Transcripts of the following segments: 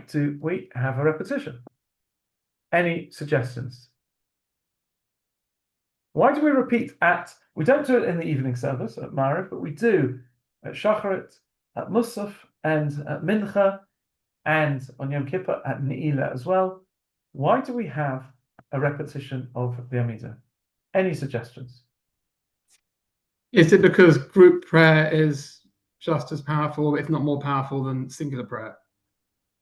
do we have a repetition? Any suggestions? Why do we repeat we don't do it in the evening service at Mariv, but we do at Shacharit, at Musaf, and at Mincha, and on Yom Kippur at Ne'ilah as well. Why do we have a repetition of the Amidah? Any suggestions? Is it because group prayer is just as powerful, if not more powerful, than singular prayer?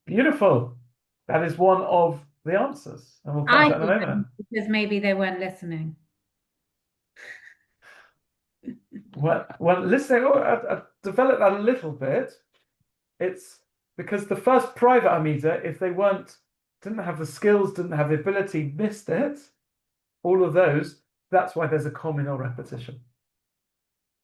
Beautiful. That is one of the answers, and we'll come to that in a moment. Because maybe they weren't listening. Well, listening. I developed that a little bit. It's because the first private Amidah, if they didn't have the skills, didn't have the ability, missed it, all of those, that's why there's a communal repetition.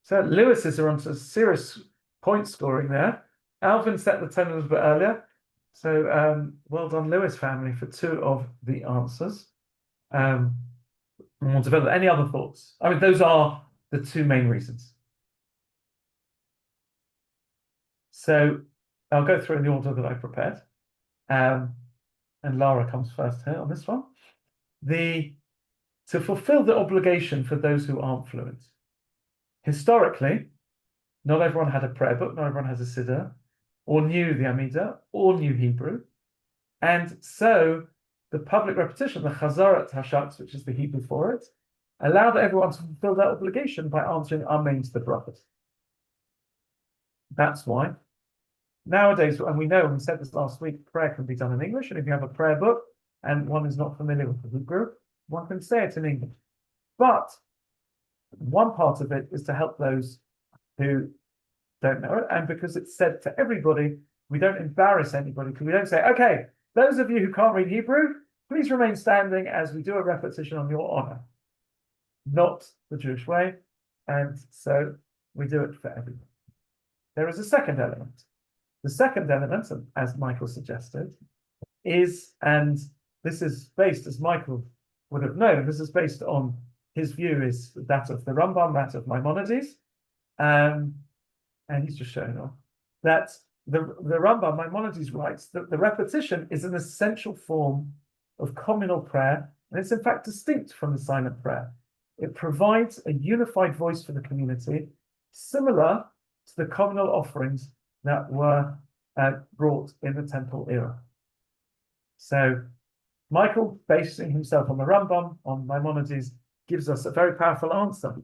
So Lewis is on to serious point scoring there. Alvin set the tone a little bit earlier. So well done, Lewis family, for 2 of the answers. And we'll develop any other thoughts. I mean, those are the 2 main reasons. So I'll go through in the order that I prepared. And Lara comes first here on this one. To fulfill the obligation for those who aren't fluent. Historically, not everyone had a prayer book, not everyone has a Siddur, or knew the Amidah, or knew Hebrew. And so the public repetition, the Chazarat Hashaks, which is the Hebrew for it, allowed everyone to fulfill their obligation by answering Amen to the prophet. That's why. Nowadays, and we know, and we said this last week, prayer can be done in English, and if you have a prayer book and one is not familiar with the Hebrew, one can say it in English. But one part of it is to help those who don't know it, and because it's said to everybody, we don't embarrass anybody, because we don't say, okay, those of you who can't read Hebrew, please remain standing as we do a repetition on your honor. Not the Jewish way, and so we do it for everyone. There is a second element. The second element, as Michael suggested, is, and this is based, as Michael would have known, this is based on his view is that of the Rambam, that of Maimonides, and he's just showing off that the Rambam, Maimonides, writes that the repetition is an essential form of communal prayer, and it's in fact distinct from the silent prayer. It provides a unified voice for the community, similar to the communal offerings that were brought in the temple era. So Michael, basing himself on the Rambam, on Maimonides, gives us a very powerful answer.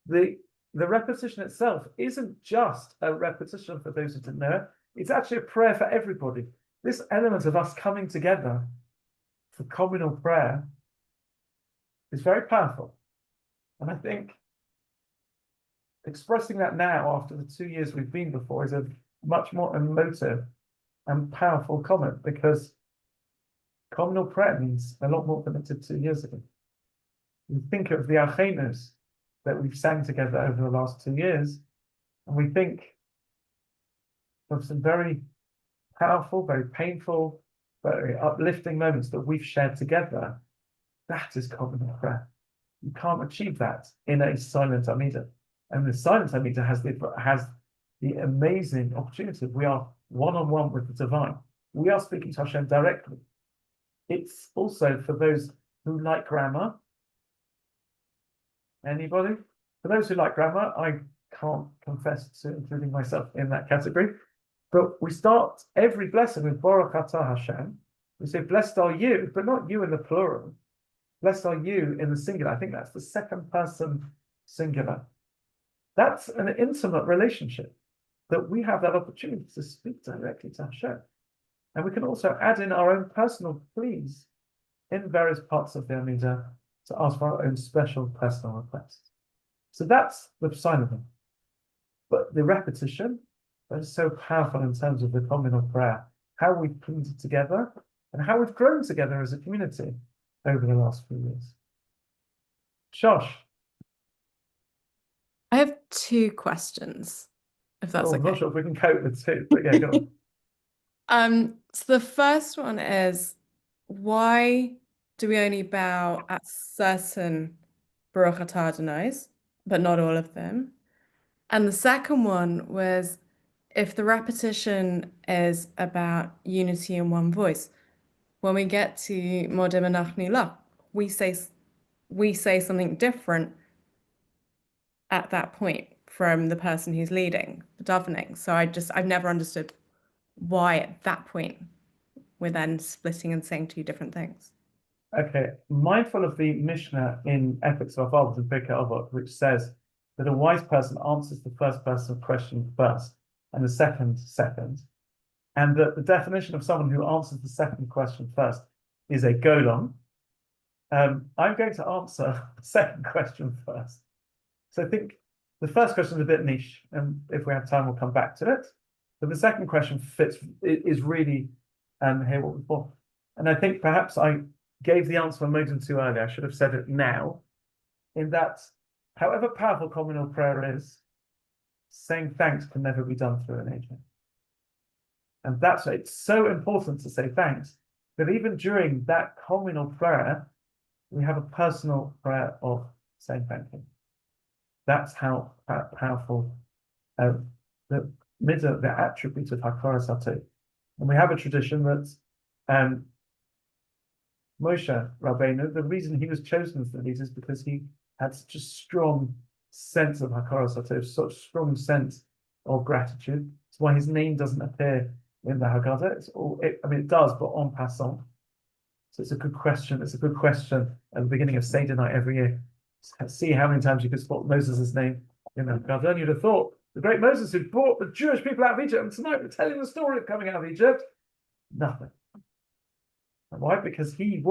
The repetition itself isn't just a repetition for those who didn't know it. It's actually a prayer for everybody. This element of us coming together for communal prayer is very powerful. And I think expressing that now after the 2 years we've been before is a much more emotive and powerful comment, because communal prayer means a lot more than it did 2 years ago. We think of the Achenus that we've sang together over the last 2 years, and we think of some very powerful, very painful, very uplifting moments that we've shared together. That is communal prayer. You can't achieve that in a silent Amidah. And the silent Amidah has the amazing opportunity. We are one-on-one with the divine. We are speaking to Hashem directly. It's also for those who like grammar. Anybody? For those who like grammar, I can't confess to including myself in that category. But we start every blessing with Baruch Atah Hashem. We say, blessed are you, but not you in the plural. Blessed are you in the singular. I think that's the second person singular. That's an intimate relationship that we have that opportunity to speak directly to Hashem. And we can also add in our own personal pleas in various parts of the Amidah to ask for our own special personal requests. So that's the sign of them. But the repetition that is so powerful in terms of the communal prayer, how we've pleaded together and how we've grown together as a community over the last few years. Josh. I have 2 questions, if that's okay. I'm not sure if we can cope with 2, but yeah, go on. So the first one is, why do we only bow at certain Baruch Atah Adonais, but not all of them? And the second one was, if the repetition is about unity in one voice, when we get to Modem Anachnu Lach, we say something different at that point from the person who's leading the davening. So I've never understood why at that point we're then splitting and saying two different things. Okay, mindful of the Mishnah in Ethics of Avot and Pirkei Avot, which says that a wise person answers the first person question first and the second, and that the definition of someone who answers the second question first is a golem. I'm going to answer the second question first. So I think the first question is a bit niche, and if we have time, we'll come back to it. But the second question is really here what we thought. And I think perhaps I gave the answer a moment too early. I should have said it now, in that however powerful communal prayer is, saying thanks can never be done through an agent. And that's why it's so important to say thanks, that even during that communal prayer, we have a personal prayer of saying thank you. That's how powerful the midah, the attribute of Hakaras Hatov. And we have a tradition that Moshe Rabbeinu, the reason he was chosen for these is because he had such a strong sense of Hakaras Hatov, such a strong sense of gratitude. That's why his name doesn't appear in the Haggadah. It does, but en passant. So it's a good question. It's a good question at the beginning of Seder night every year. See how many times you could spot Moses' name in the Haggadah. And you'd have thought the great Moses who brought the Jewish people out of Egypt, and tonight we're telling the story of coming out of Egypt. Nothing. Why? Because he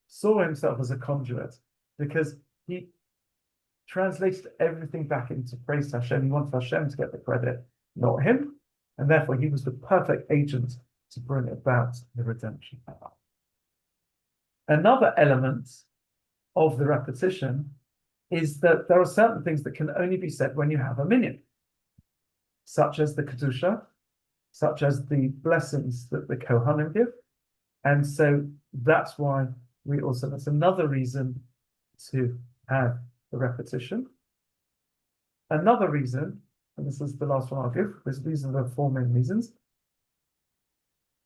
saw himself as a conduit, because he translated everything back into praise to Hashem. He wanted Hashem to get the credit, not him, and therefore he was the perfect agent to bring about the redemption. Another element of the repetition is that there are certain things that can only be said when you have a minyan, such as the Kedusha, such as the blessings that the Kohanim give. And so that's why that's another reason to have the repetition. Another reason, and this is the last one I'll give, because these are the four main reasons,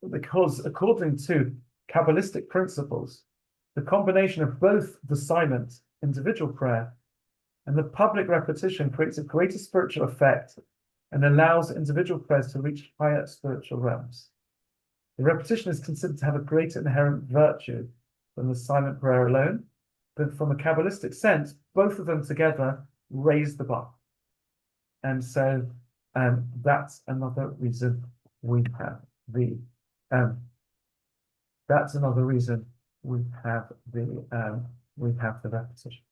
because according to Kabbalistic principles, the combination of both the silent individual prayer and the public repetition creates a greater spiritual effect and allows individual prayers to reach higher spiritual realms. The repetition is considered to have a greater inherent virtue than the silent prayer alone, but from a Kabbalistic sense, both of them together raise the bar. And so that's another reason we have the repetition.